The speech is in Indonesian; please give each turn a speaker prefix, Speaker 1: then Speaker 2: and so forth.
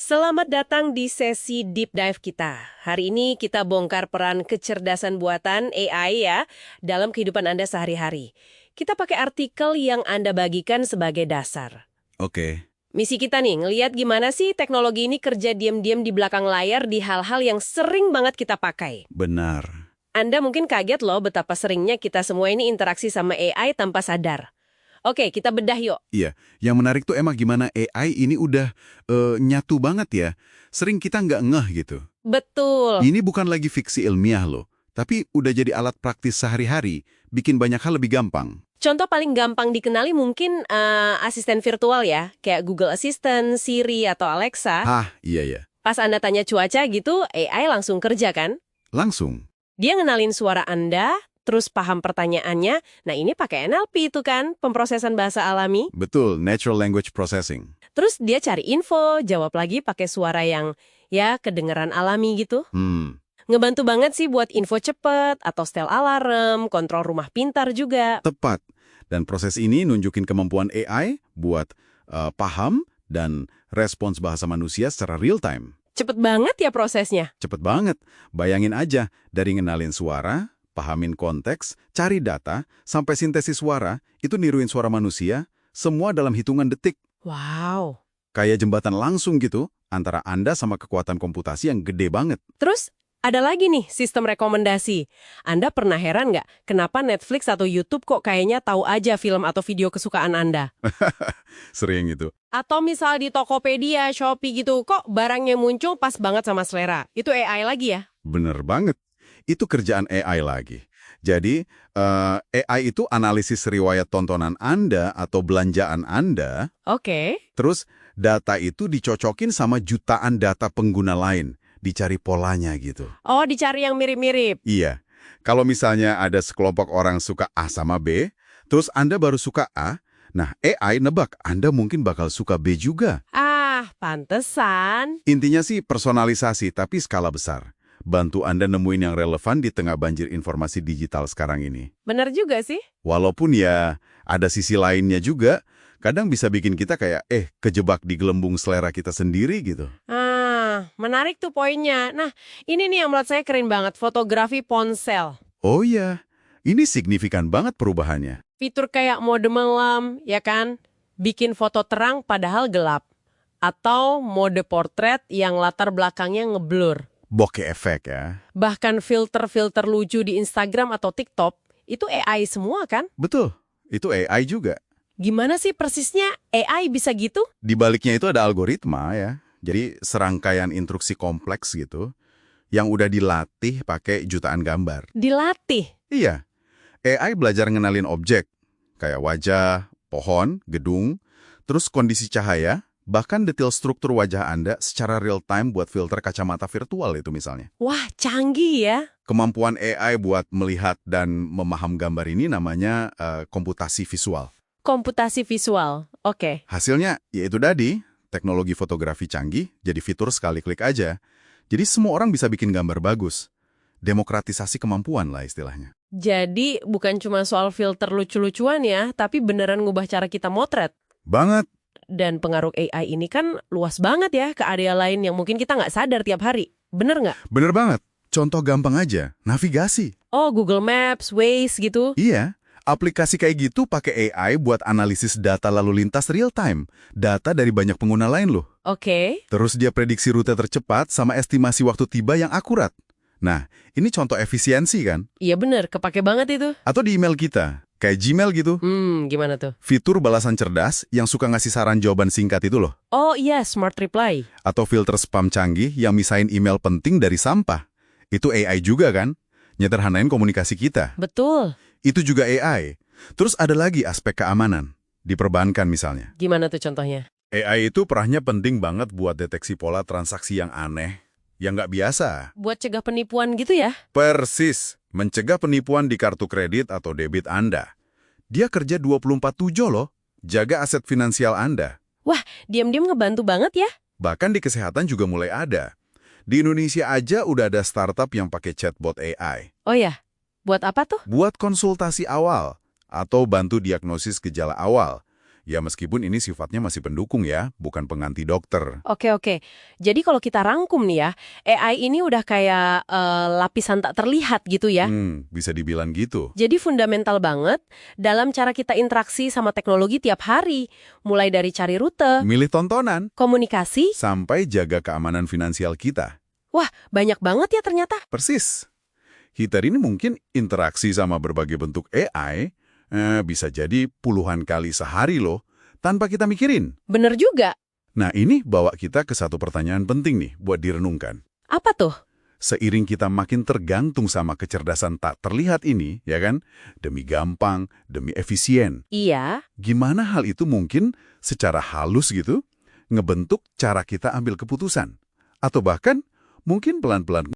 Speaker 1: Selamat datang di sesi Deep Dive kita. Hari ini kita bongkar peran kecerdasan buatan AI ya dalam kehidupan Anda sehari-hari. Kita pakai artikel yang Anda bagikan sebagai dasar.
Speaker 2: Oke,
Speaker 1: Misi kita nih, ngelihat gimana sih teknologi ini kerja diam-diam di belakang layar di hal-hal yang sering banget kita pakai.
Speaker 2: benar.
Speaker 1: Anda mungkin kaget loh betapa seringnya kita semua ini interaksi sama AI tanpa sadar. Oke, kita bedah yuk.
Speaker 2: Iya, yang menarik tuh emang gimana AI ini udah nyatu banget ya. Sering kita nggak ngeh gitu.
Speaker 1: Betul.
Speaker 2: Ini bukan lagi fiksi ilmiah loh, tapi udah jadi alat praktis sehari-hari, bikin banyak hal lebih gampang.
Speaker 1: Contoh paling gampang dikenali mungkin asisten virtual ya, kayak Google Assistant, Siri, atau Alexa.
Speaker 2: Hah, iya ya.
Speaker 1: Pas Anda tanya cuaca gitu, AI langsung kerja kan?
Speaker 2: Langsung.
Speaker 1: Dia ngenalin suara Anda, terus paham pertanyaannya. Nah ini pakai NLP itu kan, pemrosesan bahasa alami.
Speaker 2: Betul, Natural Language Processing.
Speaker 1: Terus dia cari info, jawab lagi pakai suara yang ya kedengeran alami gitu. Ngebantu banget sih buat info cepet, atau setel alarm, kontrol rumah pintar juga.
Speaker 2: Tepat. Dan proses ini nunjukin kemampuan AI buat paham dan respons bahasa manusia secara real time.
Speaker 1: Cepet banget ya prosesnya.
Speaker 2: Cepet banget. Bayangin aja, dari ngenalin suara, pahamin konteks, cari data, sampai sintesis suara, itu niruin suara manusia, semua dalam hitungan detik.
Speaker 1: Wow.
Speaker 2: Kayak jembatan langsung gitu, antara Anda sama kekuatan komputasi yang gede banget.
Speaker 1: Terus ada lagi nih sistem rekomendasi. Anda pernah heran nggak kenapa Netflix atau YouTube kok kayaknya tahu aja film atau video kesukaan Anda?
Speaker 2: Sering itu.
Speaker 1: Atau misal di Tokopedia, Shopee gitu, kok barangnya muncul pas banget sama selera. Itu AI lagi ya?
Speaker 2: Bener banget. Itu kerjaan AI lagi. Jadi, AI itu analisis riwayat tontonan Anda atau belanjaan Anda,
Speaker 1: Oke.
Speaker 2: terus data itu dicocokin sama jutaan data pengguna lain, dicari polanya gitu.
Speaker 1: Oh, dicari yang mirip-mirip.
Speaker 2: Iya. Kalau misalnya ada sekelompok orang suka A sama B, terus Anda baru suka A, nah AI nebak Anda mungkin bakal suka B juga.
Speaker 1: Ah, pantesan.
Speaker 2: Intinya sih personalisasi, tapi skala besar. Bantu Anda nemuin yang relevan di tengah banjir informasi digital sekarang ini.
Speaker 1: Bener juga sih.
Speaker 2: Walaupun ya ada sisi lainnya juga, kadang bisa bikin kita kayak kejebak di gelembung selera kita sendiri gitu.
Speaker 1: Ah, menarik tuh poinnya. Nah, ini nih yang menurut saya keren banget, fotografi ponsel.
Speaker 2: Oh iya, ini signifikan banget perubahannya.
Speaker 1: Fitur kayak mode malam, ya kan? Bikin foto terang padahal gelap. Atau mode portrait yang latar belakangnya ngeblur.
Speaker 2: Bokeh efek ya.
Speaker 1: Bahkan filter-filter lucu di Instagram atau TikTok, itu AI semua kan?
Speaker 2: Betul, itu AI juga.
Speaker 1: Gimana sih persisnya AI bisa gitu?
Speaker 2: Di baliknya itu ada algoritma ya. Jadi serangkaian instruksi kompleks gitu, yang udah dilatih pakai jutaan gambar.
Speaker 1: Dilatih.
Speaker 2: Iya, AI belajar ngenalin objek, kayak wajah, pohon, gedung, terus kondisi cahaya, bahkan detail struktur wajah Anda secara real time buat filter kacamata virtual itu misalnya.
Speaker 1: Wah, canggih ya.
Speaker 2: Kemampuan AI buat melihat dan memaham gambar ini namanya komputasi visual.
Speaker 1: Komputasi visual. Oke.
Speaker 2: Hasilnya yaitu tadi, teknologi fotografi canggih jadi fitur sekali klik aja. Jadi semua orang bisa bikin gambar bagus. Demokratisasi kemampuan lah istilahnya.
Speaker 1: Jadi bukan cuma soal filter lucu-lucuan ya, tapi beneran ngubah cara kita motret.
Speaker 2: Banget.
Speaker 1: Dan pengaruh AI ini kan luas banget ya ke area lain yang mungkin kita nggak sadar tiap hari. Bener nggak?
Speaker 2: Bener banget. Contoh gampang aja, navigasi.
Speaker 1: Oh, Google Maps, Waze gitu.
Speaker 2: Iya, aplikasi kayak gitu pakai AI buat analisis data lalu lintas real time. Data dari banyak pengguna lain loh.
Speaker 1: Oke.
Speaker 2: Terus dia prediksi rute tercepat sama estimasi waktu tiba yang akurat. Nah, ini contoh efisiensi kan?
Speaker 1: Iya bener, kepake banget itu.
Speaker 2: Atau di email kita, kayak Gmail gitu.
Speaker 1: Gimana tuh?
Speaker 2: Fitur balasan cerdas yang suka ngasih saran jawaban singkat itu loh.
Speaker 1: Oh iya, Smart Reply.
Speaker 2: Atau filter spam canggih yang misahin email penting dari sampah. Itu AI juga kan? Nyederhanain komunikasi kita.
Speaker 1: Betul.
Speaker 2: Itu juga AI. Terus ada lagi aspek keamanan. Di perbankan misalnya.
Speaker 1: Gimana tuh contohnya?
Speaker 2: AI itu perannya penting banget buat deteksi pola transaksi yang aneh, yang nggak biasa.
Speaker 1: Buat cegah penipuan gitu ya?
Speaker 2: Persis, mencegah penipuan di kartu kredit atau debit Anda. Dia kerja 24/7 loh, jaga aset finansial Anda.
Speaker 1: Wah, diam-diam ngebantu banget ya?
Speaker 2: Bahkan di kesehatan juga mulai ada. Di Indonesia aja udah ada startup yang pakai chatbot AI.
Speaker 1: Oh ya, buat apa tuh?
Speaker 2: Buat konsultasi awal, atau bantu diagnosis gejala awal. Ya meskipun ini sifatnya masih pendukung ya, bukan pengganti dokter.
Speaker 1: Oke. Jadi kalau kita rangkum nih ya, AI ini udah kayak lapisan tak terlihat gitu ya.
Speaker 2: Bisa dibilang gitu.
Speaker 1: Jadi fundamental banget dalam cara kita interaksi sama teknologi tiap hari. Mulai dari cari rute,
Speaker 2: Milih tontonan,
Speaker 1: komunikasi.
Speaker 2: sampai jaga keamanan finansial kita.
Speaker 1: Wah, banyak banget ya ternyata.
Speaker 2: Persis. Hitar ini mungkin interaksi sama berbagai bentuk AI bisa jadi puluhan kali sehari loh, tanpa kita mikirin.
Speaker 1: Bener juga.
Speaker 2: Nah ini bawa kita ke satu pertanyaan penting nih buat direnungkan.
Speaker 1: Apa tuh?
Speaker 2: Seiring kita makin tergantung sama kecerdasan tak terlihat ini, ya kan? Demi gampang, demi efisien.
Speaker 1: Iya.
Speaker 2: Gimana hal itu mungkin secara halus gitu, ngebentuk cara kita ambil keputusan? Atau bahkan mungkin pelan-pelan